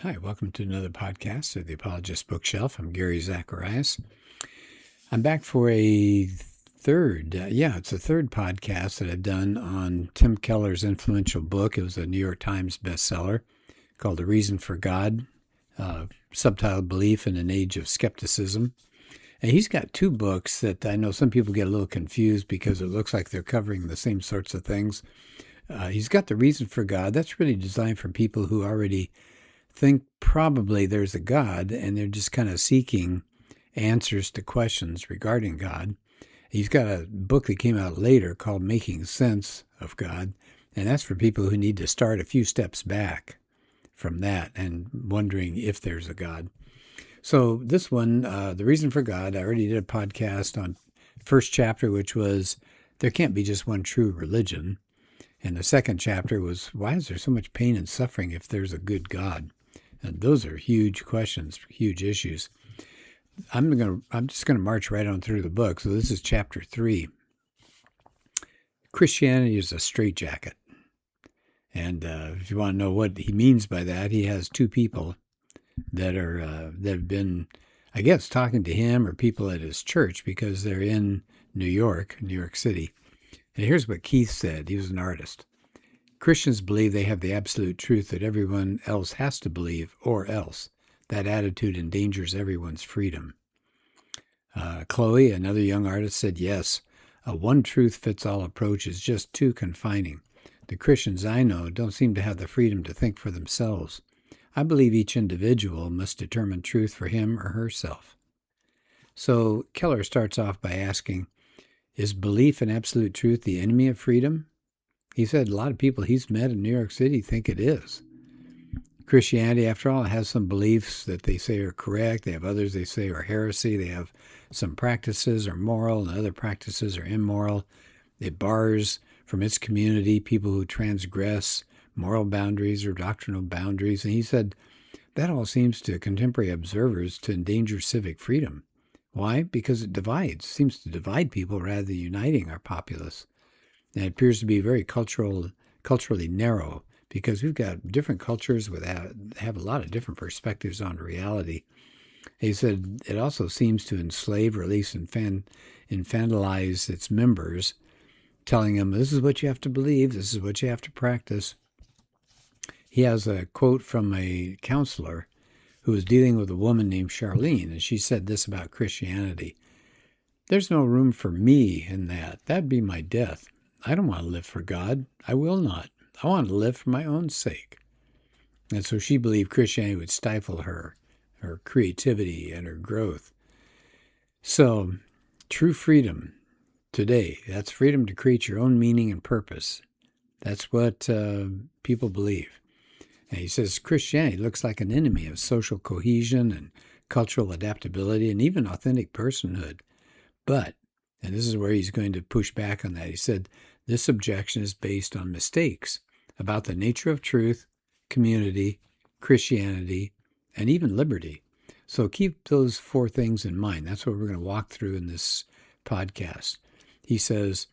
Hi, welcome to another podcast of the Apologist Bookshelf. I'm Gary Zacharias. I'm back for a it's a third podcast that I've done on Tim Keller's influential book. It was a New York Times bestseller called The Reason for God, subtitled Belief in an Age of Skepticism. And he's got two books that I know some people get a little confused because it looks like they're covering the same sorts of things. He's got The Reason for God. That's really designed for people who already think probably there's a God and they're just kind of seeking answers to questions regarding God. He's got a book that came out later called Making Sense of God, and that's for people who need to start a few steps back from that and wondering if there's a God. So this one, The Reason for God, I already did a podcast on first chapter, which was there can't be just one true religion. And the second chapter was, why is there so much pain and suffering if there's a good God? And those are huge questions, huge issues. I'm just going to march right on through the book. So this is chapter 3. Christianity is a straitjacket. And if you want to know what he means by that, he has two people that have been, I guess, talking to him or people at his church because they're in New York City. And here's what Keith said. He was an artist. Christians believe they have the absolute truth that everyone else has to believe, or else. That attitude endangers everyone's freedom. Chloe, another young artist, said, yes, a one-truth-fits-all approach is just too confining. The Christians I know don't seem to have the freedom to think for themselves. I believe each individual must determine truth for him or herself. So Keller starts off by asking, is belief in absolute truth the enemy of freedom? He said a lot of people he's met in New York City think it is. Christianity, after all, has some beliefs that they say are correct. They have others they say are heresy. They have some practices are moral and other practices are immoral. It bars from its community people who transgress moral boundaries or doctrinal boundaries. And he said that all seems to contemporary observers to endanger civic freedom. Why? Because it seems to divide people rather than uniting our populace. And it appears to be very culturally narrow because we've got different cultures that have a lot of different perspectives on reality. He said it also seems to enslave or at least infantilize its members, telling them this is what you have to believe, this is what you have to practice. He has a quote from a counselor who was dealing with a woman named Charlene, and she said this about Christianity. There's no room for me in that. That'd be my death. I don't want to live for God. I will not. I want to live for my own sake. And so she believed Christianity would stifle her creativity and her growth. So, true freedom today, that's freedom to create your own meaning and purpose. That's what people believe. And he says Christianity looks like an enemy of social cohesion and cultural adaptability and even authentic personhood. But, and this is where he's going to push back on that, he said, this objection is based on mistakes about the nature of truth, community, Christianity, and even liberty. So keep those four things in mind. That's what we're going to walk through in this podcast. He says,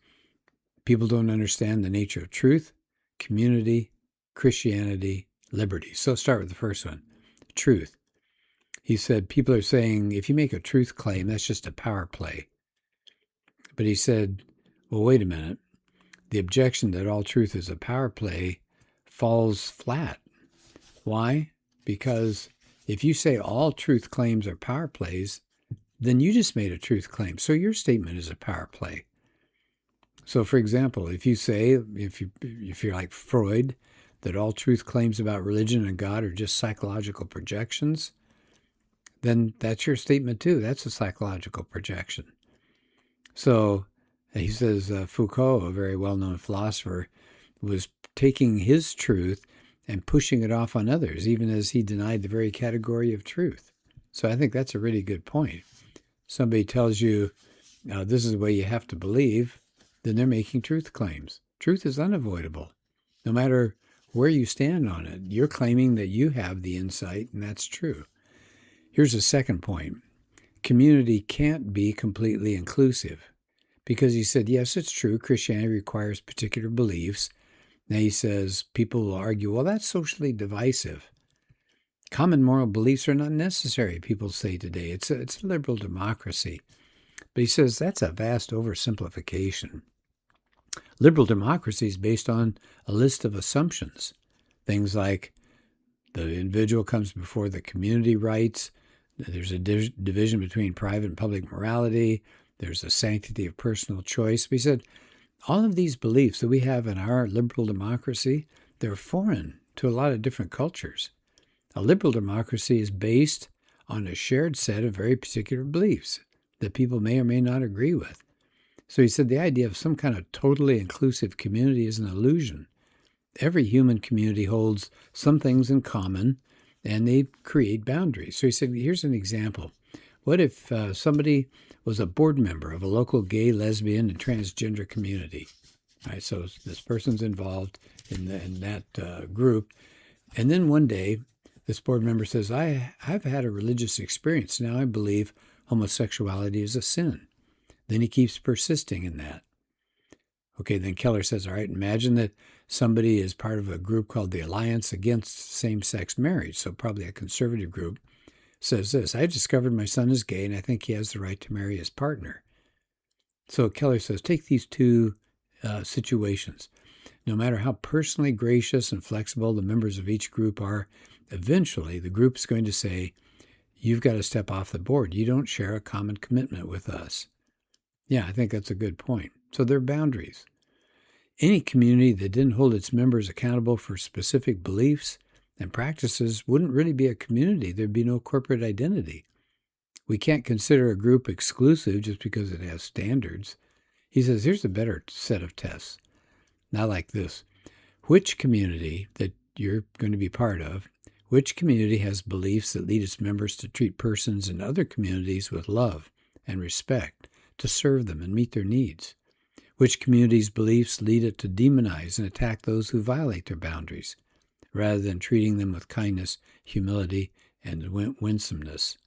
people don't understand the nature of truth, community, Christianity, liberty. So let's start with the first one, truth. He said, people are saying, if you make a truth claim, that's just a power play. But he said, well, wait a minute. The objection that all truth is a power play falls flat. Why? Because if you say all truth claims are power plays, then you just made a truth claim. So your statement is a power play. So, for example, if you say, if you're like Freud, that all truth claims about religion and God are just psychological projections, then that's your statement too. That's a psychological projection. So he says Foucault, a very well-known philosopher, was taking his truth and pushing it off on others, even as he denied the very category of truth. So I think that's a really good point. Somebody tells you this is the way you have to believe, then they're making truth claims. Truth is unavoidable. No matter where you stand on it, you're claiming that you have the insight, and that's true. Here's a second point. Community can't be completely inclusive. Because he said, yes, it's true, Christianity requires particular beliefs. Now he says, people will argue, well, that's socially divisive. Common moral beliefs are not necessary, people say today. It's a liberal democracy. But he says that's a vast oversimplification. Liberal democracy is based on a list of assumptions. Things like the individual comes before the community rights, there's a division between private and public morality, there's a sanctity of personal choice. But he said all of these beliefs that we have in our liberal democracy, they're foreign to a lot of different cultures. A liberal democracy is based on a shared set of very particular beliefs that people may or may not agree with. So he said the idea of some kind of totally inclusive community is an illusion. Every human community holds some things in common, and they create boundaries. So he said, here's an example. What if somebody was a board member of a local gay, lesbian, and transgender community? All right, so this person's involved in that group. And then one day, this board member says, I've had a religious experience. Now I believe homosexuality is a sin. Then he keeps persisting in that. Okay, then Keller says, all right, imagine that somebody is part of a group called the Alliance Against Same-Sex Marriage, so probably a conservative group, says this, I discovered my son is gay and I think he has the right to marry his partner. So Keller says, take these two situations. No matter how personally gracious and flexible the members of each group are, eventually the group is going to say, you've got to step off the board. You don't share a common commitment with us. Yeah, I think that's a good point. So there are boundaries. Any community that didn't hold its members accountable for specific beliefs and practices wouldn't really be a community. There'd be no corporate identity. We can't consider a group exclusive just because it has standards. He says, here's a better set of tests. Not like this. Which community that you're going to be part of, which community has beliefs that lead its members to treat persons in other communities with love and respect, to serve them and meet their needs? Which community's beliefs lead it to demonize and attack those who violate their boundaries, rather than treating them with kindness, humility, and winsomeness?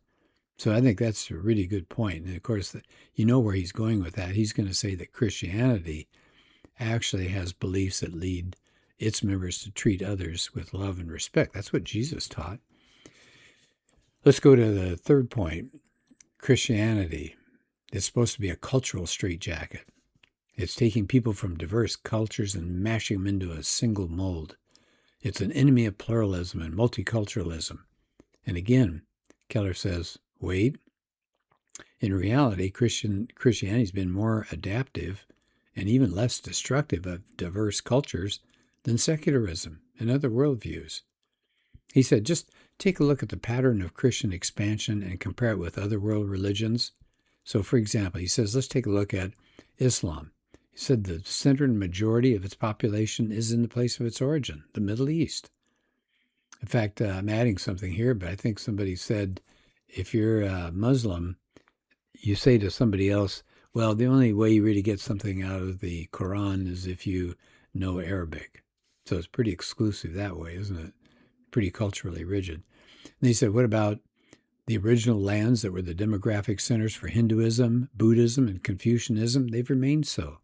So I think that's a really good point. And of course, you know where he's going with that. He's going to say that Christianity actually has beliefs that lead its members to treat others with love and respect. That's what Jesus taught. Let's go to the third point. Christianity is supposed to be a cultural straitjacket. It's taking people from diverse cultures and mashing them into a single mold. It's an enemy of pluralism and multiculturalism. And again, Keller says, wait, in reality, Christianity's been more adaptive and even less destructive of diverse cultures than secularism and other worldviews. He said, just take a look at the pattern of Christian expansion and compare it with other world religions. So, for example, he says, let's take a look at Islam. He said the center and majority of its population is in the place of its origin, the Middle East. In fact, I'm adding something here, but I think somebody said, if you're a Muslim, you say to somebody else, well, the only way you really get something out of the Quran is if you know Arabic. So it's pretty exclusive that way, isn't it? Pretty culturally rigid. And he said, what about the original lands that were the demographic centers for Hinduism, Buddhism, and Confucianism? They've remained so.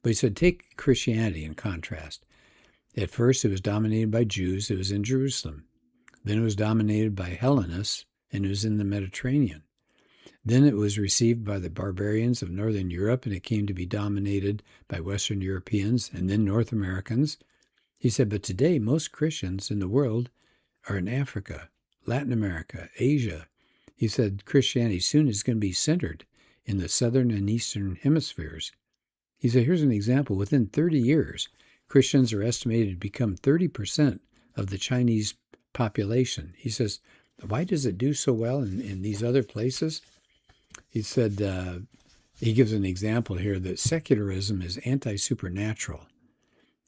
But he said, take Christianity in contrast. At first, it was dominated by Jews. It was in Jerusalem. Then it was dominated by Hellenists, and it was in the Mediterranean. Then it was received by the barbarians of Northern Europe, and it came to be dominated by Western Europeans and then North Americans. He said, but today, most Christians in the world are in Africa, Latin America, Asia. He said Christianity soon is going to be centered in the southern and eastern hemispheres. He said, here's an example. Within 30 years, Christians are estimated to become 30% of the Chinese population. He says, why does it do so well in these other places? He said, he gives an example here that secularism is anti-supernatural,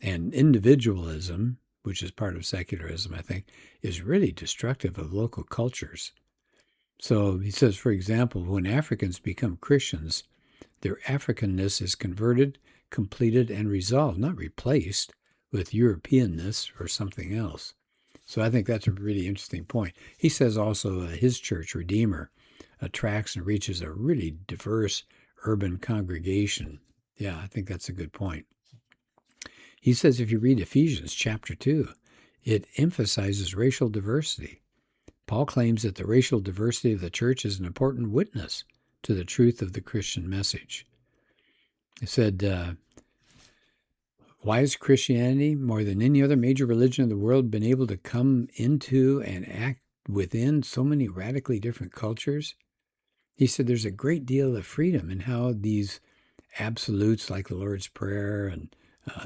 and individualism, which is part of secularism, I think, is really destructive of local cultures. So he says, for example, when Africans become Christians, their Africanness is converted, completed, and resolved, not replaced with Europeanness or something else. So I think that's a really interesting point. He says also his church, Redeemer, attracts and reaches a really diverse urban congregation. Yeah, I think that's a good point. He says if you read Ephesians chapter 2, it emphasizes racial diversity. Paul claims that the racial diversity of the church is an important witness to the truth of the Christian message. He said, why has Christianity, more than any other major religion of the world, been able to come into and act within so many radically different cultures? He said there's a great deal of freedom in how these absolutes like the Lord's Prayer and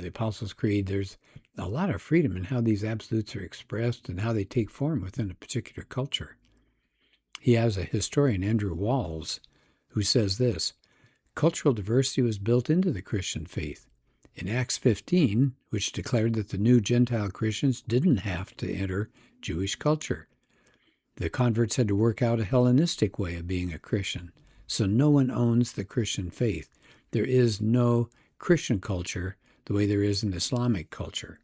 the Apostles' Creed, there's a lot of freedom in how these absolutes are expressed and how they take form within a particular culture. He has a historian, Andrew Walls, who says this: cultural diversity was built into the Christian faith. In Acts 15, which declared that the new Gentile Christians didn't have to enter Jewish culture. The converts had to work out a Hellenistic way of being a Christian. So no one owns the Christian faith. There is no Christian culture the way there is an Islamic culture.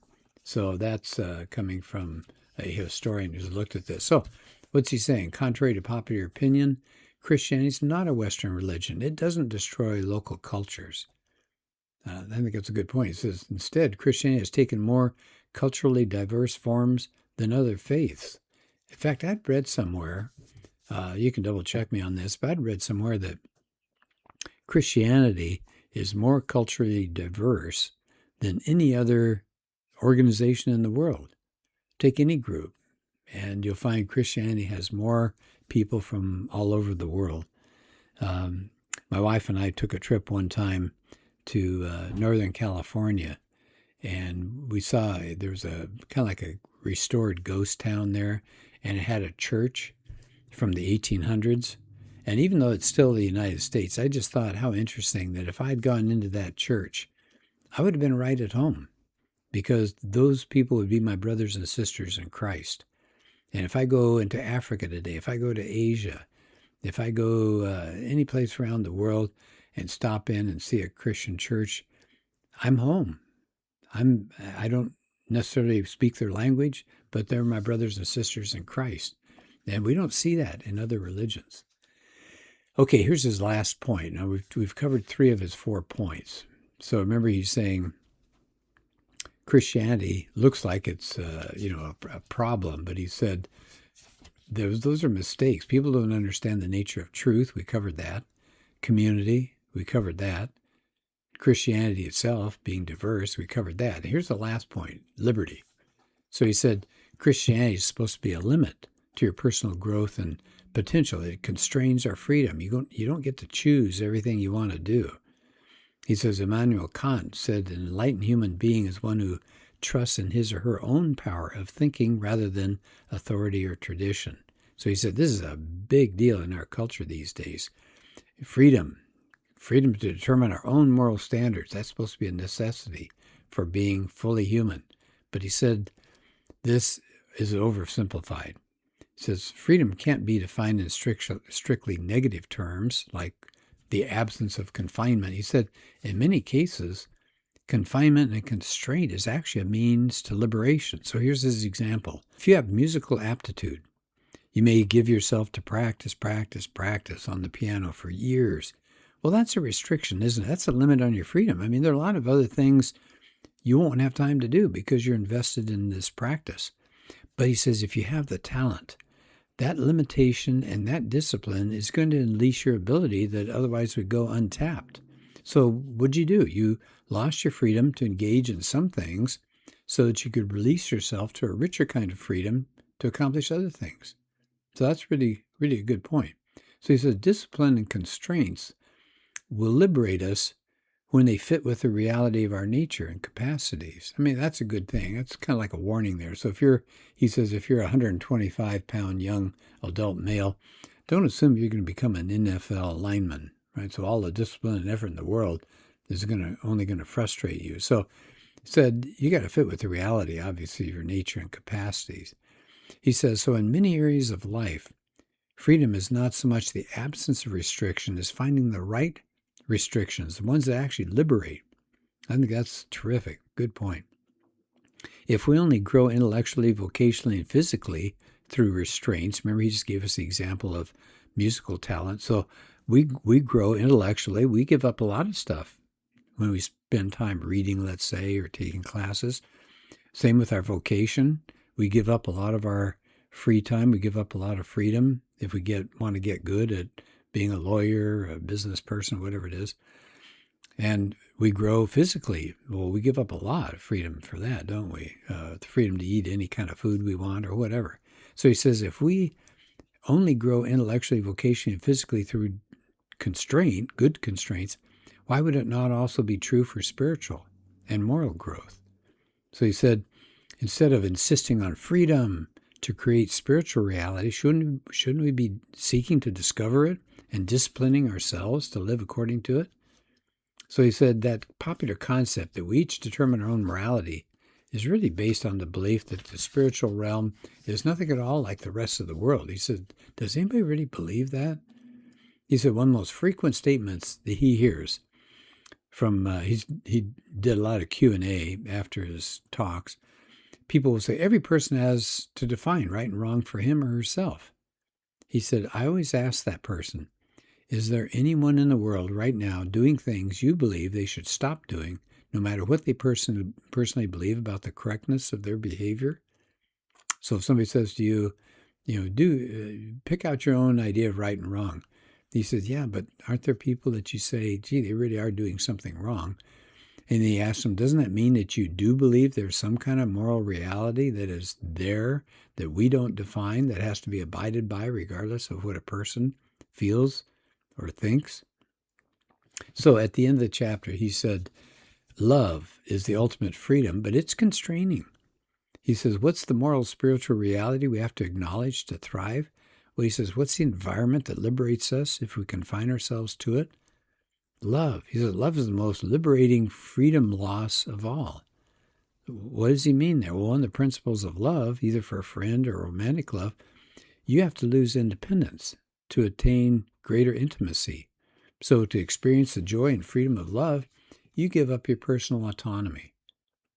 So that's coming from a historian who's looked at this. So what's he saying? Contrary to popular opinion, Christianity is not a Western religion. It doesn't destroy local cultures. I think that's a good point. He says, instead, Christianity has taken more culturally diverse forms than other faiths. In fact, I'd read somewhere, you can double check me on this, but I'd read somewhere that Christianity is more culturally diverse than any other organization in the world. Take any group, and you'll find Christianity has more people from all over the world. My wife and I took a trip one time to Northern California, and we saw there was a kind of like a restored ghost town there, and it had a church from the 1800s. And even though it's still the United States, I just thought how interesting that if I'd gone into that church, I would have been right at home, because those people would be my brothers and sisters in Christ. And if I go into Africa today, if I go to Asia, if I go any place around the world and stop in and see a Christian church, I'm home. I don't necessarily speak their language, but they're my brothers and sisters in Christ. And we don't see that in other religions. Okay, here's his last point. Now, we've covered 3 of his 4 points. So remember, he's saying Christianity looks like it's a problem, but he said those are mistakes. People don't understand the nature of truth. We covered that. Community, we covered that. Christianity itself being diverse, we covered that. Here's the last point: liberty. So he said Christianity is supposed to be a limit to your personal growth and potential. It constrains our freedom. You don't get to choose everything you want to do. He says Immanuel Kant said an enlightened human being is one who trusts in his or her own power of thinking rather than authority or tradition. So he said this is a big deal in our culture these days. Freedom to determine our own moral standards. That's supposed to be a necessity for being fully human. But he said this is oversimplified. He says freedom can't be defined in strictly negative terms, like the absence of confinement. He said in many cases, confinement and constraint is actually a means to liberation. So here's his example. If you have musical aptitude, you may give yourself to practice on the piano for years. Well, that's a restriction, isn't it? That's a limit on your freedom. I mean, there are a lot of other things you won't have time to do because you're invested in this practice. But he says if you have the talent, that limitation and that discipline is going to unleash your ability that otherwise would go untapped. So what'd you do? You lost your freedom to engage in some things so that you could release yourself to a richer kind of freedom to accomplish other things. So that's really, really a good point. So he says discipline and constraints will liberate us when they fit with the reality of our nature and capacities. I mean, that's a good thing. That's kind of like a warning there. So he says, if you're a 125-pound young adult male, don't assume you're going to become an NFL lineman, right? So all the discipline and effort in the world is only going to frustrate you. So he said, you got to fit with the reality, obviously, of your nature and capacities. He says, so in many areas of life, freedom is not so much the absence of restriction as finding the right restrictions, the ones that actually liberate. I think that's terrific. Good point. If we only grow intellectually, vocationally, and physically through restraints, remember he just gave us the example of musical talent. So we grow intellectually. We give up a lot of stuff when we spend time reading, let's say, or taking classes. Same with our vocation. We give up a lot of our free time. We give up a lot of freedom if we want to get good at being a lawyer, a business person, whatever it is. And we grow physically. Well, we give up a lot of freedom for that, don't we? The freedom to eat any kind of food we want or whatever. So he says if we only grow intellectually, vocationally, and physically through good constraints, why would it not also be true for spiritual and moral growth? So he said, instead of insisting on freedom to create spiritual reality, shouldn't we be seeking to discover it and disciplining ourselves to live according to it? So he said that popular concept that we each determine our own morality is really based on the belief that the spiritual realm is nothing at all like the rest of the world. He said, does anybody really believe that? He said one of the most frequent statements that he hears from, he did a lot of Q&A after his talks. People will say, every person has to define right and wrong for him or herself. He said, I always ask that person, is there anyone in the world right now doing things you believe they should stop doing, no matter what they personally believe about the correctness of their behavior? So if somebody says to you, pick out your own idea of right and wrong. He says, yeah, but aren't there people that you say, gee, they really are doing something wrong? And he asks them, doesn't that mean that you do believe there's some kind of moral reality that is there that we don't define, that has to be abided by regardless of what a person feels or thinks? So at the end of the chapter, he said, love is the ultimate freedom, but it's constraining. He says, what's the moral spiritual reality we have to acknowledge to thrive? Well, he says, what's the environment that liberates us if we confine ourselves to it? Love. He says, love is the most liberating freedom loss of all. What does he mean there? Well, one of the principles of love, either for a friend or romantic love, you have to lose independence to attain greater intimacy. So to experience the joy and freedom of love, you give up your personal autonomy.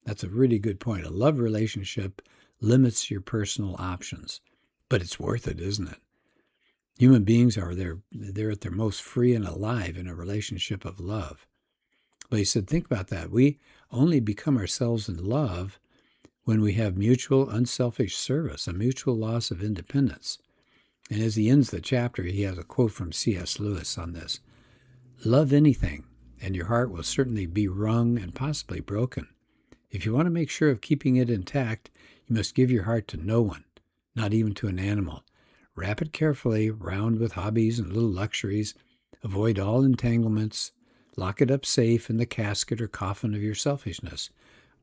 That's a really good point. A love relationship limits your personal options, but it's worth it, isn't it? Human beings are they're at their most free and alive in a relationship of love. But he said, think about that. We only become ourselves in love when we have mutual unselfish service, a mutual loss of independence. And as he ends the chapter, he has a quote from C.S. Lewis on this. Love anything, and your heart will certainly be wrung and possibly broken. If you want to make sure of keeping it intact, you must give your heart to no one, not even to an animal. Wrap it carefully, round with hobbies and little luxuries. Avoid all entanglements. Lock it up safe in the casket or coffin of your selfishness.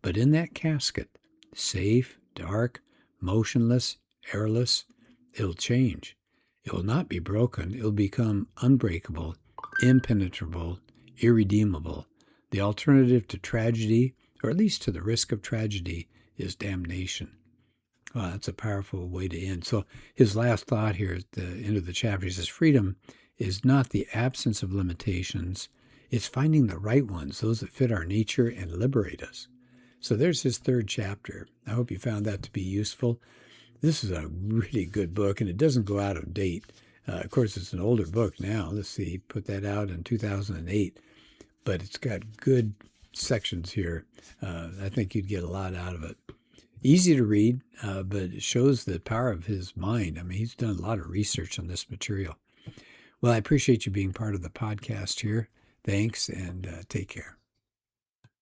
But in that casket, safe, dark, motionless, airless, it'll change. It will not be broken. It will become unbreakable, impenetrable, irredeemable. The alternative to tragedy, or at least to the risk of tragedy, is damnation. Well, that's a powerful way to end. So his last thought here at the end of the chapter, he says, freedom is not the absence of limitations. It's finding the right ones, those that fit our nature and liberate us. So there's his third chapter. I hope you found that to be useful. This is a really good book, and it doesn't go out of date. Of course, it's an older book now. Let's see, he put that out in 2008. But it's got good sections here. I think you'd get a lot out of it. Easy to read, but it shows the power of his mind. I mean, he's done a lot of research on this material. Well, I appreciate you being part of the podcast here. Thanks, and take care.